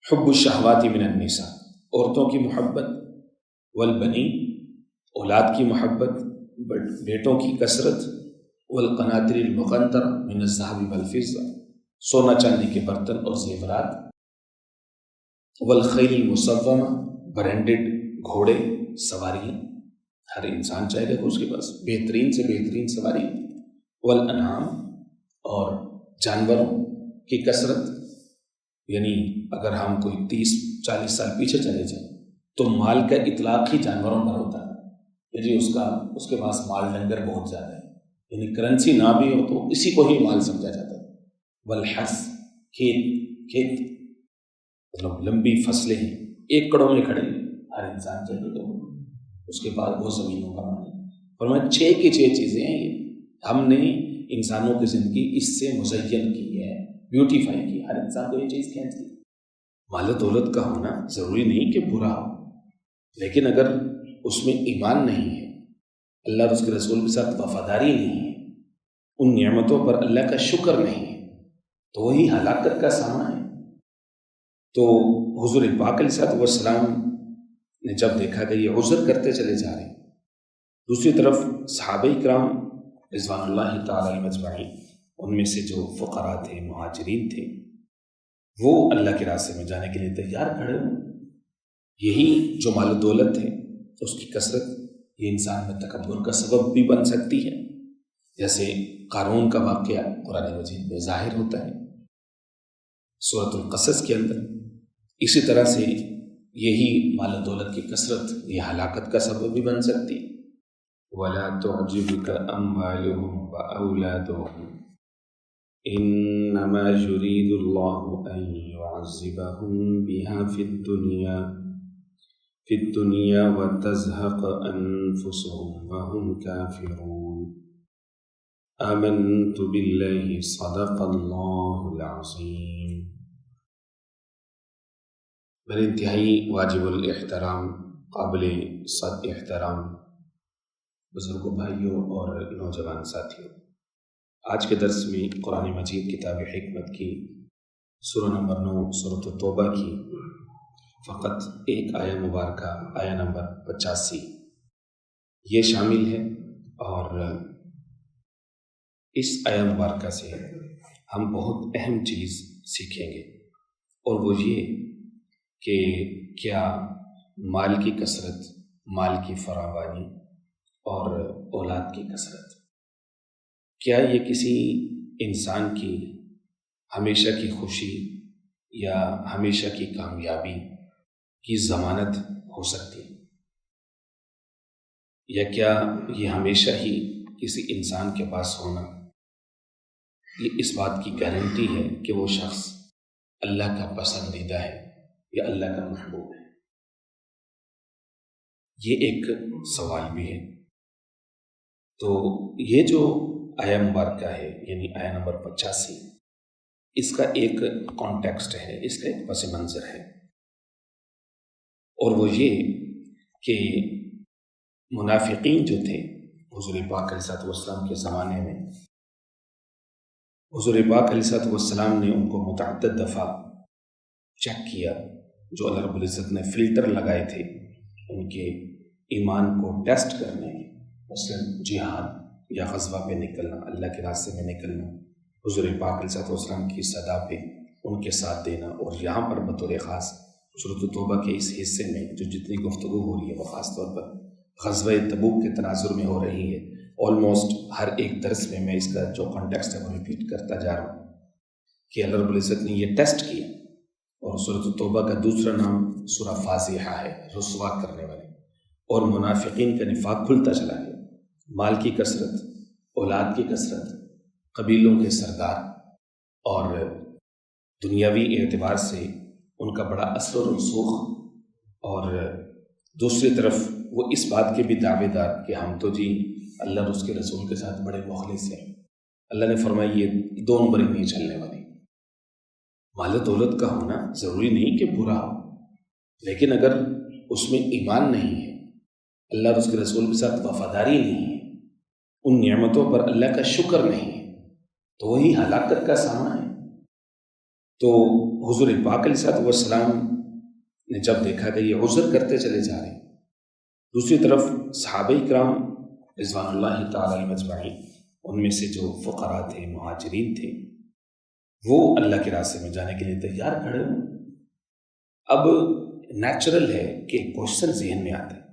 حب الشہوات من النساء، عورتوں کی محبت، والبنین، اولاد کی محبت، بیٹوں کی کثرت، والقناطر المقنطرہ من الذهب والفضہ، سونا چاندی کے برتن اور زیورات، والخیل المسومہ، برانڈڈ گھوڑے، سواریاں، ہر انسان چاہے گا کہ اس کے پاس بہترین سے بہترین سواری، والانعام، اور جانوروں کی کثرت، یعنی اگر ہم کوئی 30-40 سال پیچھے چلے جائیں تو مال کا اطلاق ہی جانوروں پر ہوتا ہے کہ جی اس کے پاس مال ڈنگر بہت زیادہ ہے، یعنی کرنسی نہ بھی ہو تو اسی کو ہی مال سمجھا جاتا ہے۔ والحرث، کھیت مطلب لمبی فصلیں ہیں، 1 کڑوں میں کھڑے ہر انسان چاہیے تو اس کے بعد وہ زمینوں کا مالک۔ اور میں 6 کی 6 چیزیں ہیں، یہ ہم نے انسانوں کی زندگی اس سے مزین کی ہے، بیوٹیفائی کی، ہر انسان کو یہ چیز کھینچتی۔ مال و دولت کا ہونا ضروری نہیں کہ برا ہو، لیکن اگر اس میں ایمان نہیں ہے، اللہ اور اس کے رسول کے ساتھ وفاداری نہیں ہے، ان نعمتوں پر اللہ کا شکر نہیں ہے، تو وہی ہلاکت کا سامان ہے۔ تو حضور پاک علیہ السلام نے جب دیکھا کہ یہ عذر کرتے چلے جا رہے ہیں، دوسری طرف صحابہ کرام رضوان اللہ تعالی علیہم اجمعین، ان میں سے جو فقراء تھے، مہاجرین تھے، وہ اللہ کے راستے میں جانے کے لیے تیار کھڑے ہوئے۔ یہی جو مال و دولت ہے، اس کی کثرت، یہ انسان میں تکبر کا سبب بھی بن سکتی ہے، جیسے قارون کا واقعہ قرآن مجید میں ظاہر ہوتا ہے سورۃ القصص کے اندر۔ اسی طرح سے یہی مال و دولت کی کثرت یہ ہلاکت کا سبب بھی بن سکتی۔ وَلَا تُعْجِبْكَ أَمْوَالُهُمْ وَأَوْلَادُهُمْ إِنَّمَا يُرِيدُ اللَّهُ أَن يُعَذِّبَهُم بِهَا فِي الدُّنْيَا وَتَزْهَقَ أَنفُسُهُمْ وَهُمْ كَافِرُونَ آمَنْتُ بِاللَّهِ صَدَقَ اللَّهُ الْعَظِيمُ۔ میرے انتہائی واجب الاحترام، قابل صد احترام بزرگوں، بھائیوں اور نوجوان ساتھیوں، آج کے درس میں قرآن مجید کتاب حکمت کی سورہ نمبر 9 سورۃ التوبہ کی فقط ایک آیہ مبارکہ، آیہ نمبر 85 یہ شامل ہے، اور اس آیہ مبارکہ سے ہم بہت اہم چیز سیکھیں گے، اور وہ یہ کہ کیا مال کی کثرت، مال کی فراوانی اور اولاد کی کثرت، کیا یہ کسی انسان کی ہمیشہ کی خوشی یا ہمیشہ کی کامیابی کی ضمانت ہو سکتی ہے، یا کیا یہ ہمیشہ ہی کسی انسان کے پاس ہونا یہ اس بات کی گارنٹی ہے کہ وہ شخص اللہ کا پسندیدہ ہے یا اللہ کا محبوب ہے؟ یہ ایک سوال بھی ہے۔ تو یہ جو آیہ مبارکہ ہے، یعنی آیہ نمبر 85، اس کا ایک کانٹیکسٹ ہے، اس کا ایک پس منظر ہے، اور وہ یہ کہ منافقین جو تھے حضور پاک علیہ السلام کے زمانے میں، حضور پاک علیہ السلام نے ان کو متعدد دفعہ چیک کیا، جو اللہ رب العزت نے فلٹر لگائے تھے ان کے ایمان کو ٹیسٹ کرنے، مثلا جہاد یا غزوہ پہ نکلنا، اللہ کے راستے میں نکلنا، حضور پاک علیہ السلام کی صدا پہ ان کے ساتھ دینا، اور یہاں پر بطور خاص سورۃ التوبہ کے اس حصے میں جو جتنی گفتگو ہو رہی ہے وہ خاص طور پر غزوہ تبوک کے تناظر میں ہو رہی ہے۔ آلموسٹ ہر ایک درس میں اس کا جو کانٹیکسٹ ہے وہ ریپیٹ کرتا جا رہا ہوں کہ اللہ رب العزت نے یہ ٹیسٹ کیا، اور سورۃ التوبہ کا دوسرا نام سورہ فاضحہ ہے، رسوا کرنے والی، اور منافقین کا نفاق کھلتا چلا گیا، مال کی کثرت، اولاد کی کثرت، قبیلوں کے سردار، اور دنیاوی اعتبار سے ان کا بڑا اثر و رسوخ، اور دوسری طرف وہ اس بات کے بھی دعوے دار کہ ہم تو جی اللہ اور اس کے رسول کے ساتھ بڑے مخلص ہیں۔ اللہ نے فرمایا یہ 2 نمبر نہیں چلنے والی۔ مال و دولت کا ہونا ضروری نہیں کہ برا ہو، لیکن اگر اس میں ایمان نہیں ہے، اللہ اور اس کے رسول کے ساتھ وفاداری نہیں ہے، ان نعمتوں پر اللہ کا شکر نہیں ہے، تو وہی ہلاکت کا سامان ہے۔ تو حضور پاک علیہ السلام نے جب دیکھا کہ یہ عذر کرتے چلے جا رہے ہیں، دوسری طرف صحابہ کرام رضوان اللہ تعالی علیہم اجمعین، ان میں سے جو فقراء تھے، مہاجرین تھے، وہ اللہ کے راستے میں جانے کے لیے تیار کھڑے ہوں۔ اب نیچرل ہے کہ کوشچن ذہن میں آتا ہے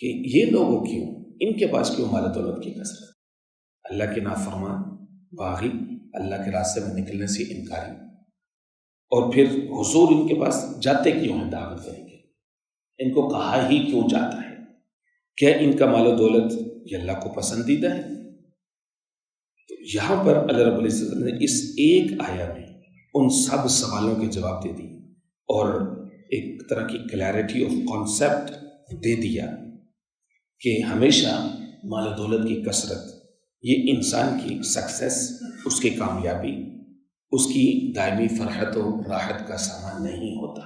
کہ یہ لوگوں کیوں، ان کے پاس کیوں مال و دولت کی کثرت، اللہ کے نافرمان، باغی، اللہ کے راستے میں نکلنے سے انکاری، اور پھر حضور ان کے پاس جاتے کیوں ہیں دعوت کریں گے، ان کو کہا ہی کیوں جاتا ہے، کیا ان کا مال و دولت یہ اللہ کو پسندیدہ ہے؟ تو یہاں پر اللہ رب العزت نے اس ایک آیا میں ان سب سوالوں کے جواب دے دی اور ایک طرح کی کلیئرٹی آف کانسیپٹ دے دیا کہ ہمیشہ مال و دولت کی کثرت یہ انسان کی سکسیس، اس کی کامیابی، اس کی دائمی فرحت و راحت کا سامان نہیں ہوتا۔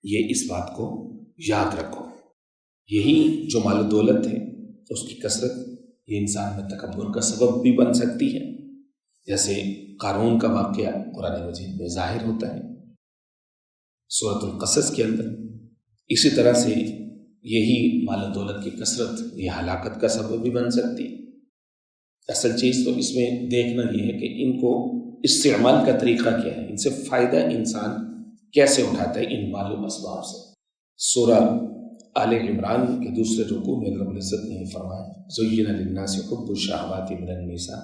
یہ اس بات کو یاد رکھو۔ یہی جو مال و دولت ہے اس کی کثرت یہ انسان میں تکبر کا سبب بھی بن سکتی ہے، جیسے قارون کا واقعہ قرآن مجید میں ظاہر ہوتا ہے سورۃ القصص کے اندر۔ اسی طرح سے یہی مال و دولت کی کثرت یہ ہلاکت کا سبب بھی بن سکتی ہے۔ اصل چیز تو اس میں دیکھنا یہ ہے کہ ان کو استعمال کا طریقہ کیا ہے، ان سے فائدہ انسان کیسے اٹھاتا ہے ان مال و اسباب سے۔ سورہ آل عمران کے دوسرے رکوع میں رب العزت نے فرمایا زُيِّنَ لِلنَّاسِ حُبُّ الشَّهَوَاتِ مِنَ النِّسَاءِ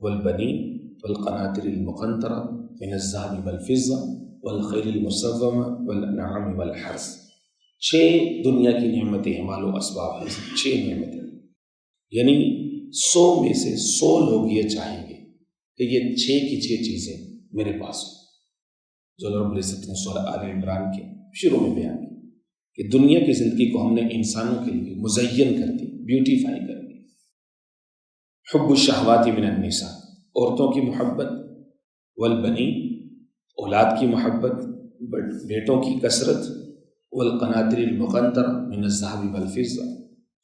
وَالْبَنِينَ وَالْقَنَاطِرِ الْمُقَنطَرَةِ مِنَ الذَّهَبِ وَالْفِضَّةِ وَالْخَيْلِ الْمُسَوَّمَةِ وَالْأَنْعَامِ وَالْحَرْثِ۔ 6 دنیا کی نعمتیں ہیں، مال و اسباب ہیں، 6 نعمتیں، یعنی 100 میں سے 100 لوگ یہ چاہیں گے کہ یہ 6 کی 6 چیزیں میرے پاس ہوں، جو رب العزت نے سورہ آل عمران کے شروع میں بیان کی کہ دنیا کی زندگی کو ہم نے انسانوں کے لیے مزین کر دی، بیوٹیفائی کر دی۔ حب الشہوات من النساء، عورتوں کی محبت، والبنین، اولاد کی محبت، بیٹوں کی کثرت، والقناطر المقنطرہ من الذهب والفضہ،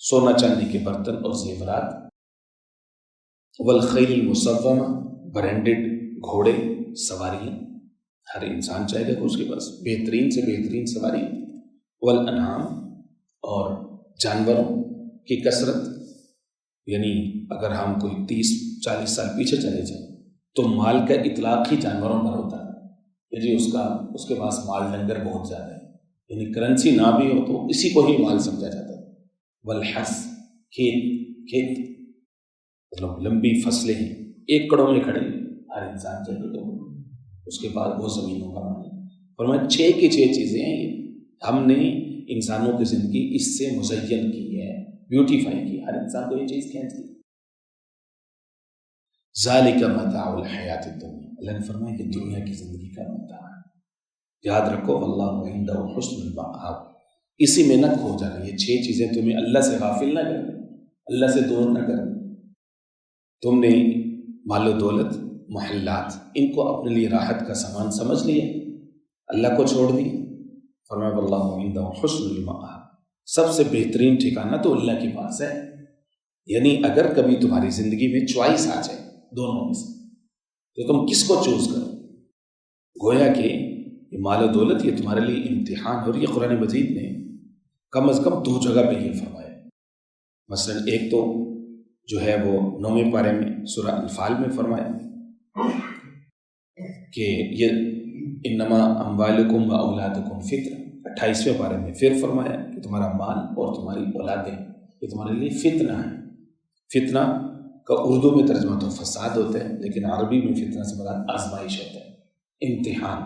سونا چاندی کے برتن اور زیورات، والخیل المسومہ، برینڈڈ گھوڑے، سواریاں، ہر انسان چاہے گا کہ اس کے پاس بہترین سے بہترین سواری، والانعام، اور جانوروں کی کثرت، یعنی اگر ہم کوئی 30-40 سال پیچھے چلے جائیں تو مال کا اطلاق ہی جانوروں پر ہوتا ہے کہ جی اس کے پاس مال ڈنگر بہت زیادہ ہے، یعنی کرنسی نہ بھی ہو تو اسی کو ہی مال سمجھا جاتا ہے۔ والحرث، کھیت مطلب لمبی فصلیں ہیں، ایکڑوں میں کھڑے ہر انسان چاہیے تو اس کے بعد وہ زمینوں کا مال ہے۔ اور میں 6 کی 6 چیزیں ہیں، یہ ہم نے انسانوں کی زندگی اس سے مزین کی ہے، بیوٹیفائی کی، ہر انسان کو یہ چیز کھینچ دی۔ ذالک متاع الحیات الدنیا، اللہ نے فرمایا کہ دنیا کی زندگی کا متاع ہے، یاد رکھو واللہ عندہ حسن المآب، اسی میں نہ کھو جانا۔ یہ 6 چیزیں تمہیں اللہ سے غافل نہ کریں، اللہ سے دور نہ کریں۔ تم نے مال و دولت، محلات، ان کو اپنے لیے راحت کا سامان سمجھ لیا، اللہ کو چھوڑ دیا۔ فرمایا واللہ عندہ حسن المآب، سب سے بہترین ٹھکانہ تو اللہ کے پاس ہے۔ یعنی اگر کبھی تمہاری زندگی میں چوائس آ جائے دونوں میں سے تو تم کس کو چوز کرو؟ گویا کہ یہ مال و دولت یہ تمہارے لیے امتحان، اور یہ قرآن مجید نے کم از کم 2 جگہ پہ یہ فرمایا۔ مثلا ایک تو جو ہے وہ 9ویں پارے میں سورہ انفال میں فرمایا کہ یہ انما اموالکم و اولادکم فتنہ، 28ویں پارے میں پھر فرمایا کہ تمہارا مال اور تمہاری اولادیں یہ تمہارے لیے فتنہ ہے۔ فتنہ کا اردو میں ترجمہ تو فساد ہوتا ہے، لیکن عربی میں فتنہ سے مراد آزمائش ہوتا ہے، امتحان،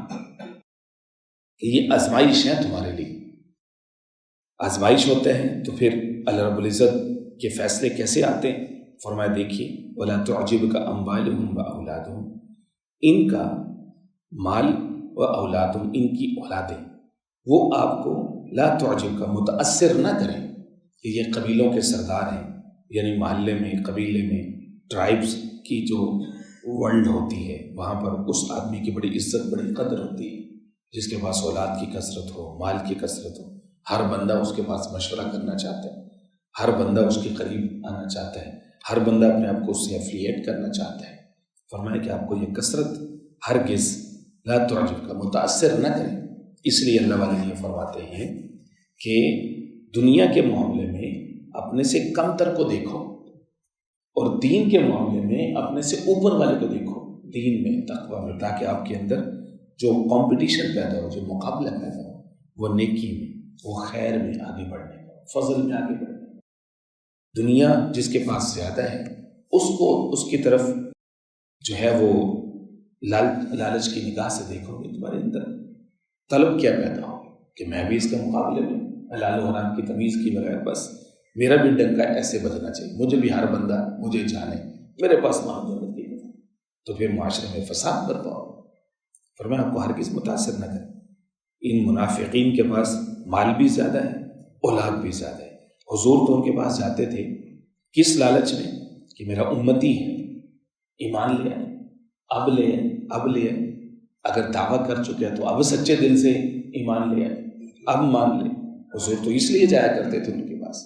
کہ یہ آزمائش ہے تمہارے لیے۔ آزمائش ہوتے ہیں تو پھر اللہ رب العزت کے فیصلے کیسے آتے ہیں؟ فرمایا دیکھیے وَلَا تُعْجِبْكَ أَمْوَالُهُمْ وَأَوْلَادُهُمْ، ان کا مال و اولادم، ان کی اولادیں، وہ آپ کو لا تعجب کا متاثر نہ کریں کہ یہ قبیلوں کے سردار ہیں، یعنی محلے میں، قبیلے میں، ٹرائبز کی جو ورلڈ ہوتی ہے وہاں پر اس آدمی کی بڑی عزت، بڑی قدر ہوتی ہے جس کے پاس اولاد کی کثرت ہو، مال کی کثرت ہو، ہر بندہ اس کے پاس مشورہ کرنا چاہتا ہے، ہر بندہ اس کے قریب آنا چاہتا ہے، ہر بندہ اپنے آپ کو اس سے افیلیٹ کرنا چاہتا ہے۔ فرمایا کہ آپ کو یہ کثرت ہرگز لا تعجب کا متاثر نہ کرے. اس لیے اللہ والے یہ فرماتے ہیں کہ دنیا کے معاملے میں اپنے سے کم تر کو دیکھو اور دین کے معاملے میں اپنے سے اوپر والے کو دیکھو. دین میں تقویٰ میں، تاکہ آپ کے اندر جو کمپٹیشن پیدا ہو، جو مقابلہ پیدا ہو، وہ نیکی میں، وہ خیر میں آگے بڑھنے کا، فضل میں آگے بڑھنے کا. دنیا جس کے پاس زیادہ ہے اس کی طرف جو ہے وہ لالچ کی نگاہ سے دیکھو گے، تمہارے اندر طلب کیا پیدا ہو کہ میں بھی اس کے مقابلے میں حلال و حرام کی تمیز کی بغیر بس میرا بھی ڈنکا ایسے بجنا چاہیے، مجھے بھی ہر بندہ مجھے جانے، میرے پاس مال دولت کی ہے، تو پھر معاشرے میں فساد برپا ہو. فرمایا آپ کو ہرگز متاثر نہ کریں. ان منافقین کے پاس مال بھی زیادہ ہے، اولاد بھی زیادہ ہے. حضور تو ان کے پاس جاتے تھے کس لالچ میں کہ میرا امتی ہے، ایمان لے آئے، اب لے آئے، اگر دعویٰ کر چکے ہیں تو اب سچے دل سے ایمان لے آئے، اب مان لے. حضور تو اس لیے جایا کرتے تھے ان کے پاس.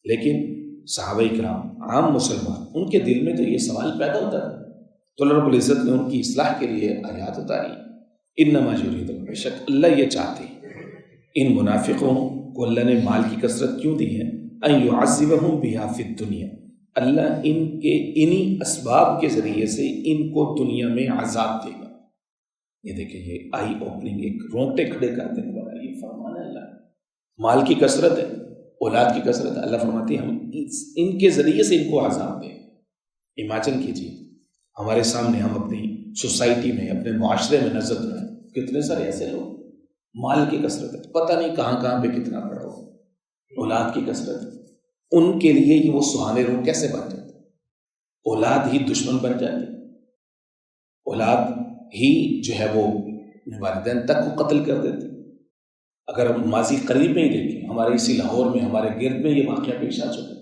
لیکن صحابہ کرام، عام مسلمان، ان کے دل میں تو یہ سوال پیدا ہوتا تھا، تو اللہ رب العزت نے ان کی اصلاح کے لیے آیات اتاری. انما یرید اللہ، بے شک اللہ یہ چاہتے ہیں ان منافقوں کو اللہ نے مال کی کثرت کیوں دی ہے، ان یعذبہم بہا فی الدنیا، اللہ ان کے انہی اسباب کے ذریعے سے ان کو دنیا میں عذاب دے گا. یہ دیکھیں، یہ آئی اوپننگ، ایک رونگٹے کھڑے کر دینے والا یہ فرمان ہے. اللہ مال کی کثرت ہے، اولاد کی کثرت ہے، اللہ فرماتے ہیں ہم ان کے ذریعے سے ان کو عذاب دیں. امیجن کیجیے ہمارے سامنے، ہم اپنی سوسائٹی میں، اپنے معاشرے میں نظر رہے کتنے سارے ایسے لوگ، مال کی کثرت ہے، پتہ نہیں کہاں پہ کتنا پڑا ہو، اولاد کی کثرت ہے. ان کے لیے یہ وہ سہانے روح کیسے بن جاتے، اولاد ہی دشمن بن جاتی، اولاد ہی جو ہے وہ والدین تک کو قتل کر دیتی. اگر ہم ماضی قریب میں ہی دیکھیں، ہمارے اسی لاہور میں، ہمارے گرد میں یہ واقعہ پیش آ چکا ہے.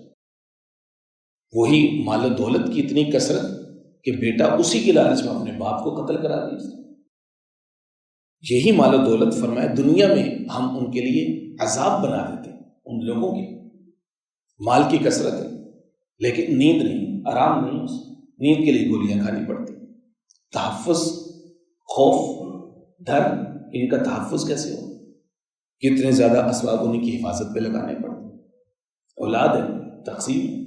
وہی مال و دولت کی اتنی کثرت کہ بیٹا اسی کی لالچ میں اپنے باپ کو قتل کرا دی. یہی مال و دولت فرمایا دنیا میں ہم ان کے لیے عذاب بنا دیتے ہیں. ان لوگوں کے مال کی کثرت ہے لیکن نیند نہیں، آرام نہیں، نیند کے لیے گولیاں کھانی پڑتی. تحفظ، خوف، ڈر، ان کا تحفظ کیسے ہو؟ کتنے زیادہ اسباب انہیں کی حفاظت پہ لگانے پڑتے. اولاد ہے، تقسیم،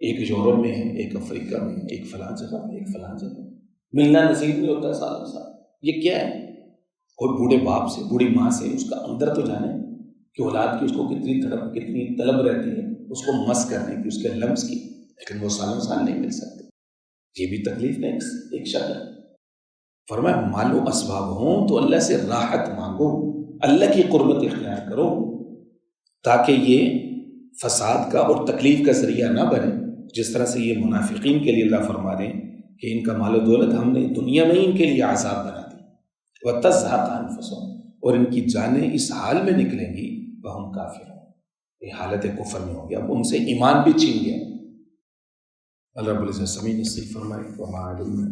ایک یورپ میں ہے، ایک افریقہ میں، ایک فلاں جگہ میں، ایک فلاں جگہ، ملنا نصیب نہیں ہوتا ہے سالوں سال. یہ کیا ہے؟ کوئی بوڑھے باپ سے، بوڑھی ماں سے اس کا اندر تو جانے کہ اولاد کی اس کو کتنی تڑپ، کتنی طلب رہتی ہے اس کو مس کرنے کی، اس کے لمس کی، لیکن وہ سالوں سال نہیں مل سکتے. یہ بھی تکلیف نہیں، ایک شکل. فرمایا مال و اسباب ہوں تو اللہ سے راحت مانگو، اللہ کی قربت اختیار کرو، تاکہ یہ فساد کا اور تکلیف کا ذریعہ نہ بنے. جس طرح سے یہ منافقین کے لیے اللہ فرما رہے ہیں کہ ان کا مال و دولت ہم نے دنیا میں ہی ان کے لیے عذاب بنا دی. وَتَزْهَقَ أَنفُسُهُمْ، اور ان کی جانیں اس حال میں نکلیں گی وَهُمْ كَافِرُونَ، یہ حالت کفر میں ہو گیا، اب ان سے ایمان بھی چھین گیا. اللہ رب العزت سمیع نصیب فرمائے. وَمَا عَلَيْنَا